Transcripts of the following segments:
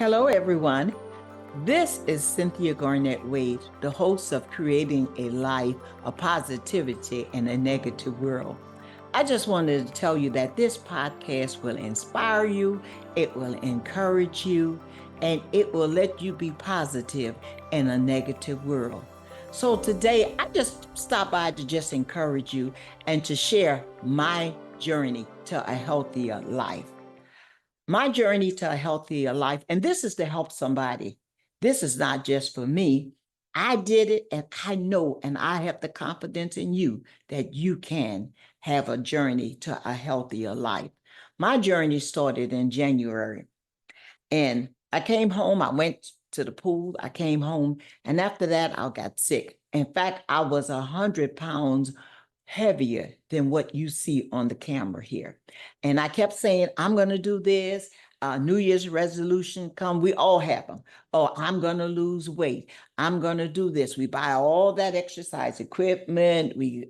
Hello, everyone. This is Cynthia Garnett Wade, the host of Creating a Life of Positivity in a Negative World. I just wanted to tell you that this podcast will inspire you, it will encourage you, and it will let you be positive in a negative world. So today, I just stopped by to just encourage you and to share my journey to a healthier life. My journey to a healthier life, and this is to help somebody. This is not just for me. I did it, and I know, and I have the confidence in you that you can have a journey to a healthier life. My journey started in January, and I came home. I went to the pool. I came home, and after that, I got sick. In fact, I was 100 pounds heavier than what you see on the camera here. And I kept saying, I'm going to do this. New Year's resolution come. We all have them. Oh, I'm going to lose weight. I'm going to do this. We buy all that exercise equipment. We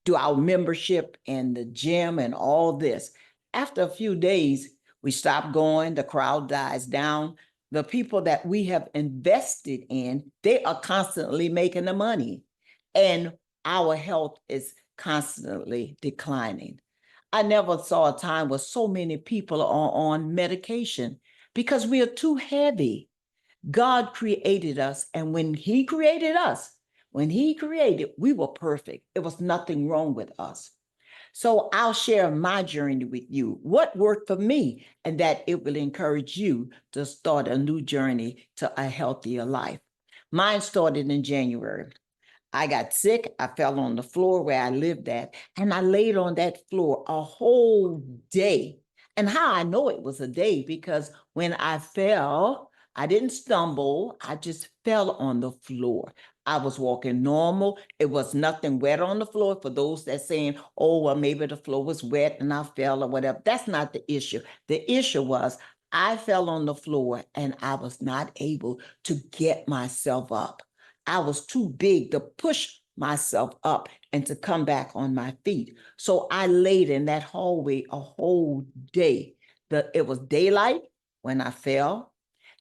do our membership in the gym and all this. After a few days, we stop going. The crowd dies down. The people that we have invested in, they are constantly making the money. And our health is constantly declining. I never saw a time where so many people are on medication because we are too heavy. God created us, and when He created, we were perfect. There was nothing wrong with us. So I'll share my journey with you, what worked for me, and that it will encourage you to start a new journey to a healthier life. Mine started in January. I got sick. I fell on the floor where I lived at, and I laid on that floor a whole day. And how I know it was a day, because when I fell, I didn't stumble. I just fell on the floor. I was walking normal. It was nothing wet on the floor. For those that saying, oh, well, maybe the floor was wet and I fell or whatever. That's not the issue. The issue was I fell on the floor and I was not able to get myself up. I was too big to push myself up and to come back on my feet. So I laid in that hallway a whole day. It was daylight when I fell.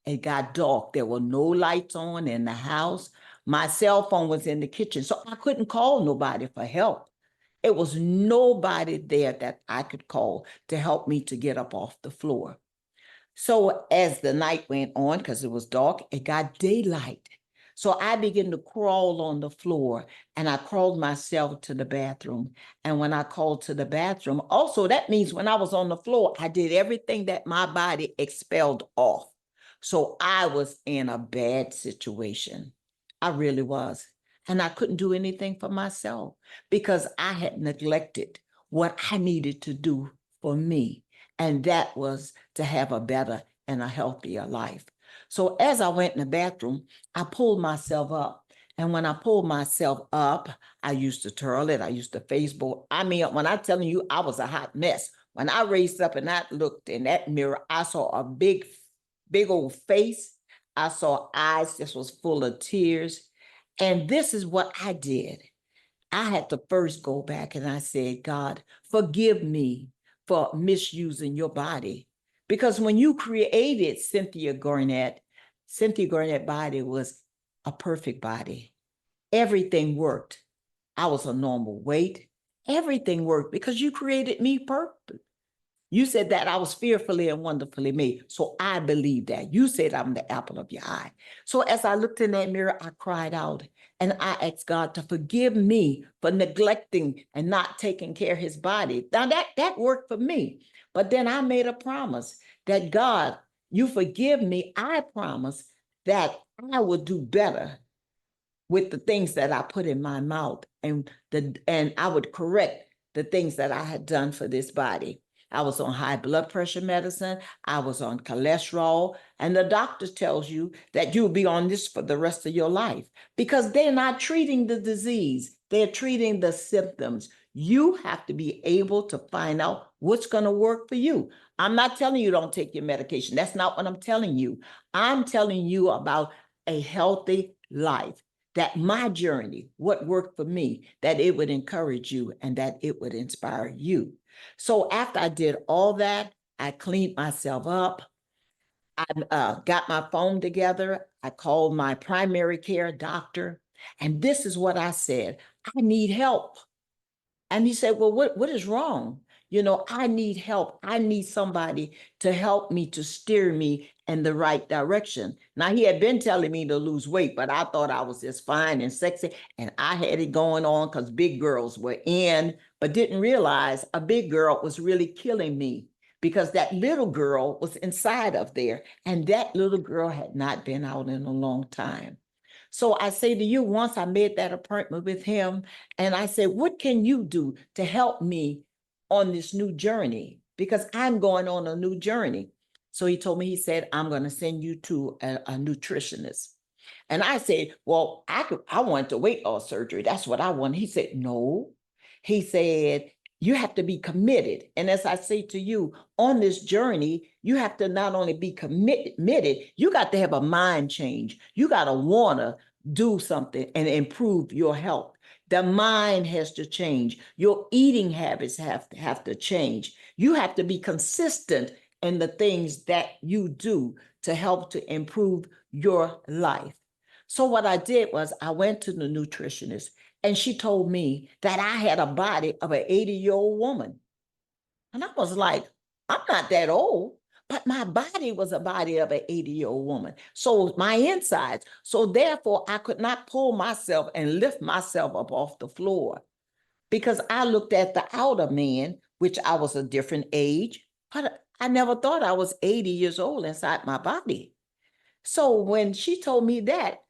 It got dark. There were no lights on in the house. My cell phone was in the kitchen, so I couldn't call nobody for help. It was nobody there that I could call to help me to get up off the floor. So as the night went on, because it was dark, it got daylight. So I began to crawl on the floor, and I crawled myself to the bathroom. And when I crawled to the bathroom, also that means when I was on the floor, I did everything that my body expelled off. So I was in a bad situation. I really was. And I couldn't do anything for myself because I had neglected what I needed to do for me. And that was to have a better and a healthier life. So as I went in the bathroom, I pulled myself up. And when I pulled myself up, I used to twirl it. I used to Facebook. I mean, when I'm telling you, I was a hot mess. When I raised up and I looked in that mirror, I saw a big old face. I saw eyes that was full of tears. And this is what I did. I had to first go back and I said, God, forgive me for misusing your body. Because when you created Cynthia Garnett body was a perfect body. Everything worked. I was a normal weight. Everything worked because you created me perfect. You said that I was fearfully and wonderfully made. So I believe that. You said I'm the apple of your eye. So as I looked in that mirror, I cried out and I asked God to forgive me for neglecting and not taking care of his body. Now that worked for me. But then I made a promise that God, you forgive me. I promise that I will do better with the things that I put in my mouth, and I would correct the things that I had done for this body. I was on high blood pressure medicine. I was on cholesterol. And the doctor tells you that you'll be on this for the rest of your life because they're not treating the disease. They're treating the symptoms. You have to be able to find out what's going to work for you. I'm not telling you don't take your medication. That's not what I'm telling you. I'm telling you about a healthy life, that my journey, what worked for me, that it would encourage you and that it would inspire you. So after I did all that, I cleaned myself up. I got my phone together. I called my primary care doctor, and this is what I said: I need help. And he said, well, what is wrong? I need help. I need somebody to help me, to steer me in the right direction. Now, he had been telling me to lose weight, but I thought I was just fine and sexy. And I had it going on because big girls were in, but didn't realize a big girl was really killing me, because that little girl was inside of there. And that little girl had not been out in a long time. So I say to you, once I made that appointment with him, and I said, what can you do to help me on this new journey? Because I'm going on a new journey. So he told me, he said, I'm going to send you to a nutritionist. And I said, well, I want the weight loss surgery. That's what I want. He said, no. He said, you have to be committed. And as I say to you, on this journey, you have to not only be committed, you got to have a mind change. You got to want to do something and improve your health. The mind has to change. Your eating habits have to change. You have to be consistent in the things that you do to help to improve your life. So what I did was I went to the nutritionist, and she told me that I had a body of an 80-year-old woman. And I was like, I'm not that old, but my body was a body of an 80-year-old woman. So my insides. So therefore, I could not pull myself and lift myself up off the floor, because I looked at the outer man, which I was a different age, but I never thought I was 80 years old inside my body. So when she told me that,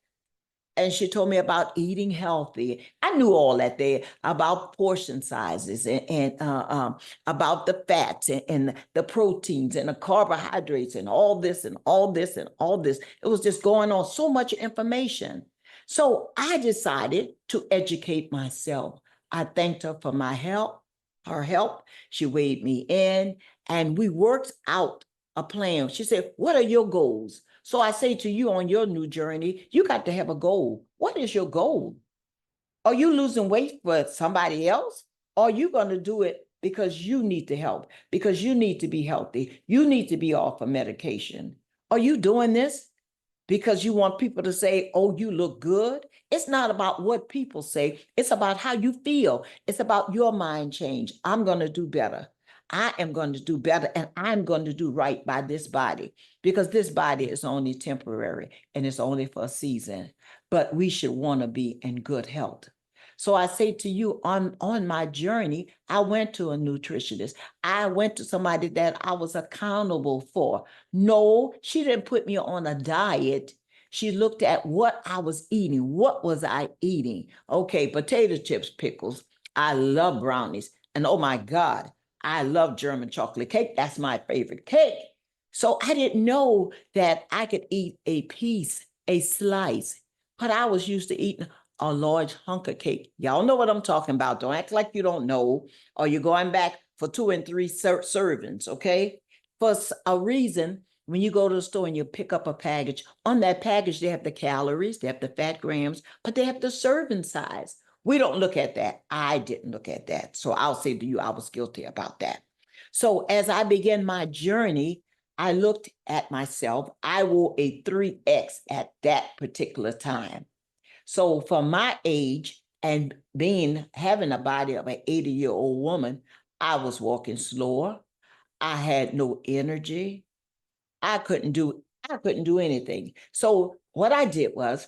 and she told me about eating healthy, I knew all that there about portion sizes, and about the fats, and the proteins and the carbohydrates and all this and all this and all this. It was just going on, so much information. So I decided to educate myself. I thanked her for her help. She weighed me in, and we worked out a plan. She said, what are your goals? So I say to you, on your new journey, you got to have a goal. What is your goal? Are you losing weight for somebody else? Or are you going to do it because you need to help, because you need to be healthy? You need to be off of medication. Are you doing this because you want people to say, oh, you look good? It's not about what people say. It's about how you feel. It's about your mind change. I'm going to do better. I am going to do better, and I'm going to do right by this body, because this body is only temporary and it's only for a season, but we should want to be in good health. So I say to you, on my journey, I went to a nutritionist. I went to somebody that I was accountable for. No, she didn't put me on a diet. She looked at what I was eating. What was I eating? Okay, potato chips, pickles. I love brownies. And oh my God, I love German chocolate cake. That's my favorite cake. So I didn't know that I could eat a piece, a slice, but I was used to eating a large hunk of cake. Y'all know what I'm talking about. Don't act like you don't know, or you're going back for 2 and 3 servings, okay? For a reason, when you go to the store and you pick up a package, on that package, they have the calories, they have the fat grams, but they have the serving size. We don't look at that. I didn't look at that. So I'll say to you, I was guilty about that. So as I began my journey, I looked at myself. I wore a 3X at that particular time. So for my age and having a body of an 80-year-old woman, I was walking slower. I had no energy. I couldn't do anything. So what I did was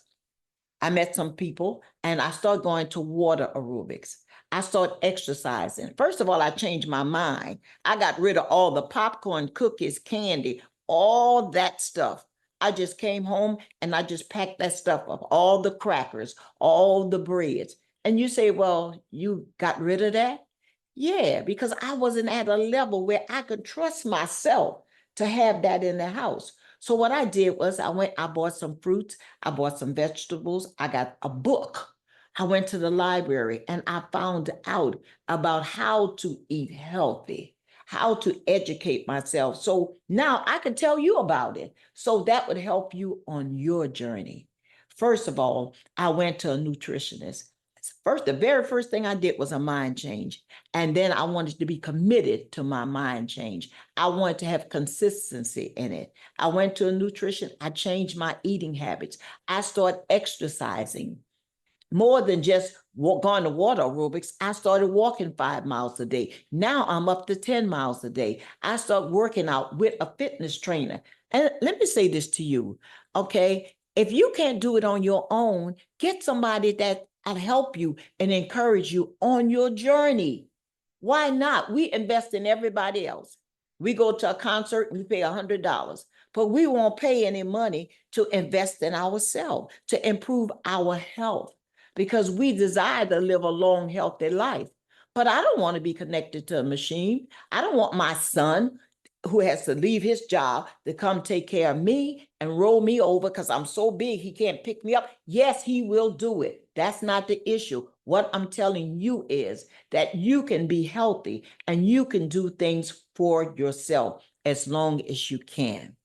I met some people, and I started going to water aerobics. I started exercising. First of all, I changed my mind. I got rid of all the popcorn, cookies, candy, all that stuff. I just came home and I just packed that stuff up, all the crackers, all the breads. And you say, well, you got rid of that? Yeah, because I wasn't at a level where I could trust myself to have that in the house. So what I did was I bought some fruits, I bought some vegetables, I got a book. I went to the library and I found out about how to eat healthy, how to educate myself. So now I can tell you about it. So that would help you on your journey. First of all, I went to a nutritionist. the very first thing I did was a mind change. And then I wanted to be committed to my mind change. I wanted to have consistency in it. I went to a nutrition. I changed my eating habits. I started exercising more than just going to water aerobics. I started walking 5 miles a day. Now I'm up to 10 miles a day. I start working out with a fitness trainer. And let me say this to you, okay? If you can't do it on your own, get somebody that'll help you and encourage you on your journey. Why not? We invest in everybody else. We go to a concert and we pay $100, but we won't pay any money to invest in ourselves, to improve our health, because we desire to live a long, healthy life. But I don't want to be connected to a machine. I don't want my son, who has to leave his job, to come take care of me and roll me over because I'm so big he can't pick me up. Yes, he will do it. That's not the issue. What I'm telling you is that you can be healthy and you can do things for yourself as long as you can.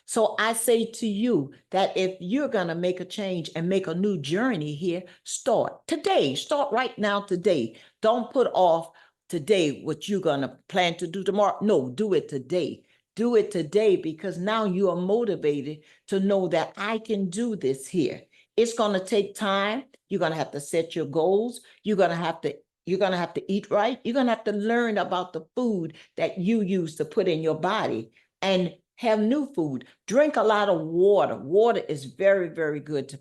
So I say to you that if you're going to make a change and make a new journey here, start today. Start right now today. Don't put off today what you're going to plan to do tomorrow. No, do it today. Do it today, because now you are motivated to know that I can do this here. It's going to take time. You're going to have to set your goals. You're going to have to eat right. You're going to have to learn about the food that you use to put in your body and have new food. Drink a lot of water. Water is very, very good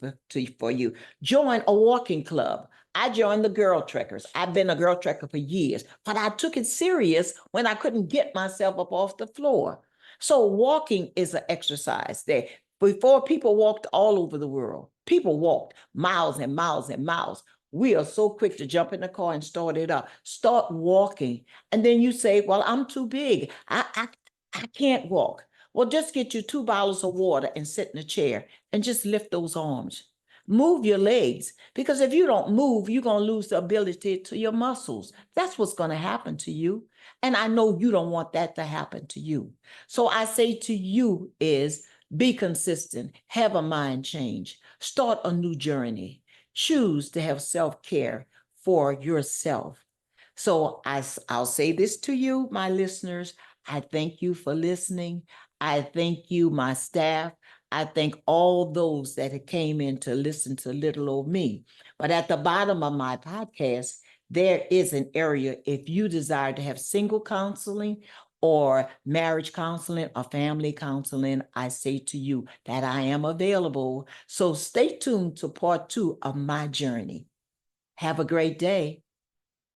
for you. Join a walking club. I joined the Girl Trekkers. I've been a Girl Trekker for years, but I took it serious when I couldn't get myself up off the floor. So walking is an exercise there. Before, people walked all over the world. People walked miles and miles and miles. We are so quick to jump in the car and start it up. Start walking. And then you say, well, I'm too big. I can't walk. Well, just get you 2 bottles of water and sit in a chair and just lift those arms. Move your legs, because if you don't move, you're going to lose the ability to your muscles. That's what's going to happen to you. And I know you don't want that to happen to you. So I say to you is be consistent, have a mind change, start a new journey, choose to have self-care for yourself. So I'll say this to you, my listeners. I thank you for listening. I thank you, my staff. I thank all those that came in to listen to little old me. But at the bottom of my podcast, there is an area if you desire to have single counseling or marriage counseling or family counseling. I say to you that I am available. So stay tuned to part 2 of my journey. Have a great day.